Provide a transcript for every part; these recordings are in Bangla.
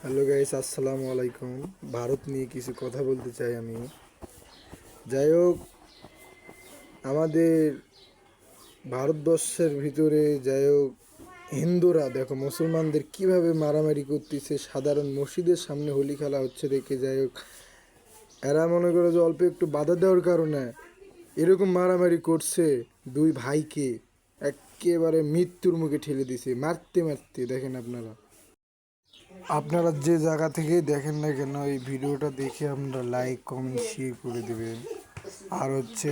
হ্যালো গাইস, আসসালামু আলাইকুম। ভারত নিয়ে কিছু কথা বলতে চাই আমি। যাই হোক, আমাদের ভারতবর্ষের ভিতরে যাই হোক, হিন্দুরা দেখো মুসলমানদের কিভাবে মারামারি করতেছে। সাধারণ মসজিদের সামনে হোলি খেলা হচ্ছে দেখে যাই হোক, এরা মনে করে যে অল্প একটু বাধা দেওয়ার কারণে এরকম মারামারি করছে। দুই ভাইকে একেবারে মৃত্যুর মুখে ঠেলে দিছে, মারতে মারতে। দেখেন আপনারা আপনারা যে জায়গা থেকে দেখেন না কেন, এই ভিডিওটা দেখে আপনারা লাইক কমেন্ট শেয়ার করে দেবেন। আর হচ্ছে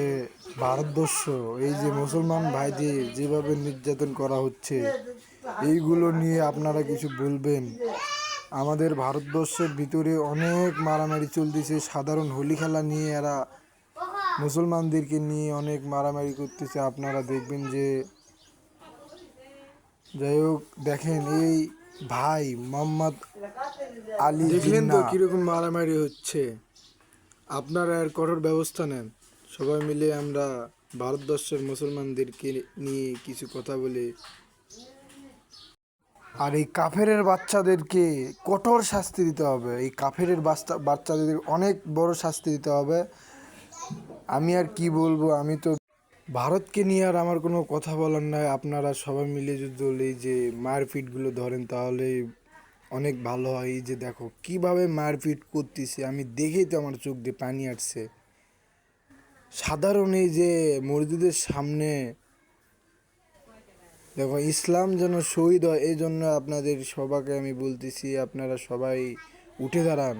ভারতবর্ষ, এই যে মুসলমান ভাইদের যেভাবে নির্যাতন করা হচ্ছে, এইগুলো নিয়ে আপনারা কিছু বলবেন। আমাদের ভারতবর্ষের ভিতরে অনেক মারামারি চলতেছে। সাধারণ হোলি খেলা নিয়ে এরা মুসলমানদেরকে নিয়ে অনেক মারামারি করতেছে। আপনারা দেখবেন যে যাই হোক, দেখেন এই ভাই মোহাম্মদ আলী দেখলেন তো কিরকম মারামারি হচ্ছে। আপনারা এর কঠোর ব্যবস্থা নেন। সবাই মিলে আমরা ভারতবর্ষের মুসলমানদেরকে নিয়ে কিছু কথা বলে। আর এই কাফেরের বাচ্চাদেরকে কঠোর শাস্তি দিতে হবে। এই কাফেরের বাচ্চাদের অনেক বড় শাস্তি দিতে হবে। আমি আর কি বলবো, আমি তো ভারতকে নিয়ে আর আমার কোনো কথা বলার নাই। আপনারা সবাই মিলে যদি এই যে মারপিটগুলো ধরেন তাহলে অনেক ভালো হয়। এই যে দেখো কিভাবে মারপিট করতেছে, আমি দেখেই তো আমার চোখ দিয়ে পানি আসছে। সাধারণ এই যে মসজিদের সামনে দেখো, ইসলাম যেন শহীদ হয়, এই জন্য আপনাদের সবাইকে আমি বলতেছি আপনারা সবাই উঠে দাঁড়ান।